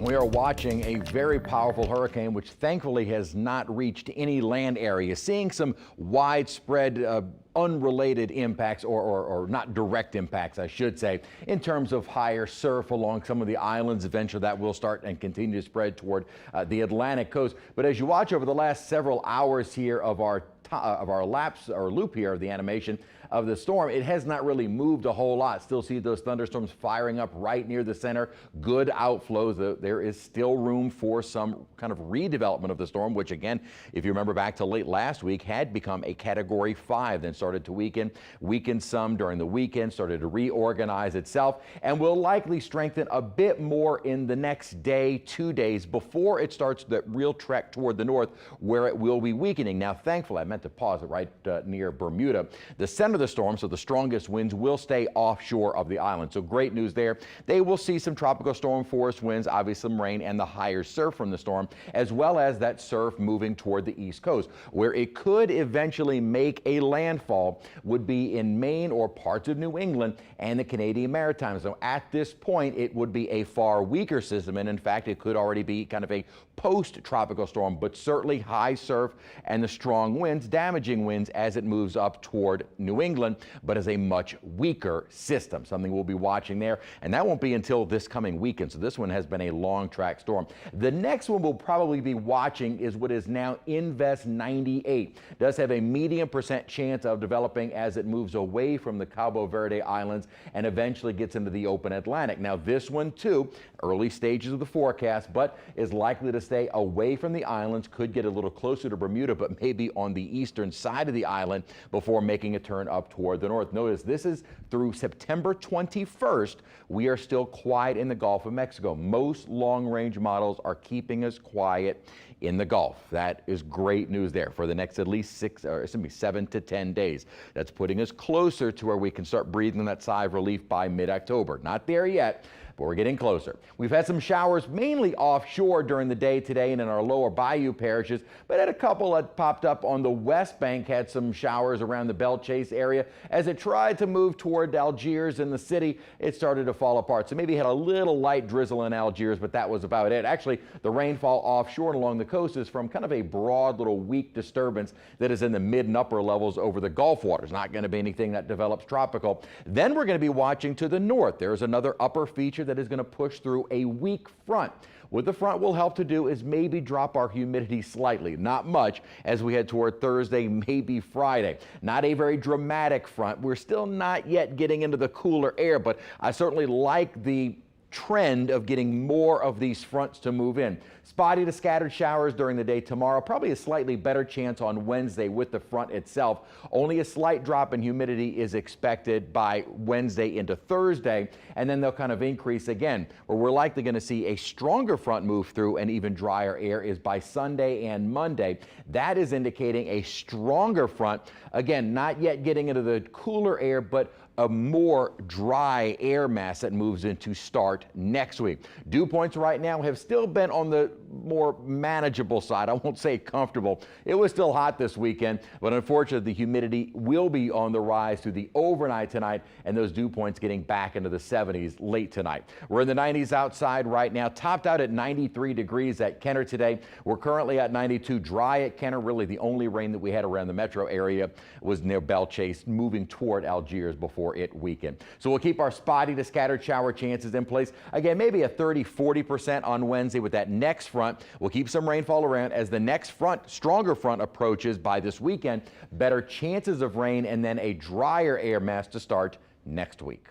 We are watching a very powerful hurricane, which thankfully has not reached any land area, seeing some widespread unrelated impacts or not direct impacts, I should say, in terms of higher surf along some of the islands. Eventually that will start and continue to spread toward the Atlantic coast. But as you watch over the last several hours here of our lapse or loop here of the animation of the storm, it has not really moved a whole lot. Still see those thunderstorms firing up right near the center. Good outflows. There is still room for some kind of redevelopment of the storm, which again, if you remember back to late last week, had become a Category 5, then started to weaken some during the weekend, started to reorganize itself, and will likely strengthen a bit more in the next day, 2 days, before it starts the real trek toward the north, where it will be weakening. Now, thankfully, I meant to pause it right near Bermuda. The center of the storm, so the strongest winds will stay offshore of the island. So great news there. They will see some tropical storm force winds, obviously some rain and the higher surf from the storm, as well as that surf moving toward the east coast. Where it could eventually make a landfall would be in Maine or parts of New England and the Canadian Maritime Zone. At this point, it would be a far weaker system, and in fact, it could already be kind of a post-tropical storm, but certainly high surf and the strong winds, damaging winds as it moves up toward New England, but as a much weaker system. Something we'll be watching there, and that won't be until this coming weekend. So this one has been a long track storm. The next one we'll probably be watching is what is now Invest 98. Does have a medium % chance of developing as it moves away from the Cabo Verde Islands and eventually gets into the open Atlantic. Now this one too, early stages of the forecast, but is likely to stay away from the islands, could get a little closer to Bermuda, but maybe on the eastern side of the island before making a turn up toward the north. Notice this is through September 21st. We are still quiet in the Gulf of Mexico. Most long-range models are keeping us quiet in the Gulf. That is great news there for the next at least 7 to 10 days. That's putting us closer to where we can start breathing that sigh of relief by mid-October. Not there yet, but we're getting closer. We've had some showers mainly offshore during the day today and in our lower bayou parishes, but had a couple that popped up on the West Bank, had some showers around the Belle Chase area. As it tried to move toward Algiers and the city, it started to fall apart. So maybe had a little light drizzle in Algiers, but that was about it. Actually, the rainfall offshore and along the coast is from kind of a broad little weak disturbance that is in the mid and upper levels over the Gulf waters. Not going to be anything that develops tropical. Then we're going to be watching to the north. There's another upper feature that is going to push through a weak front. What the front will help to do is maybe drop our humidity slightly, not much, as we head toward Thursday, maybe Friday. Not a very dramatic front. We're still not yet getting into the cooler air, but I certainly like the trend of getting more of these fronts to move in. Spotty to scattered showers during the day tomorrow. Probably a slightly better chance on Wednesday with the front itself. Only a slight drop in humidity is expected by Wednesday into Thursday, and then they'll kind of increase again. Where we're likely going to see a stronger front move through and even drier air is by Sunday and Monday. That is indicating a stronger front. Again, not yet getting into the cooler air, but a more dry air mass that moves in to start next week. Dew points right now have still been on the more manageable side. I won't say comfortable. It was still hot this weekend, but unfortunately the humidity will be on the rise through the overnight tonight, and those dew points getting back into the 70s late tonight. We're in the 90s outside right now, topped out at 93 degrees at Kenner today. We're currently at 92, dry at Kenner. Really the only rain that we had around the metro area was near Belle Chase, moving toward Algiers before it weakened. So we'll keep our spotty to scattered shower chances in place. Again, maybe a 30-40% on Wednesday with that next front. We'll keep some rainfall around as the next front, stronger front, approaches by this weekend. Better chances of rain and then a drier air mass to start next week.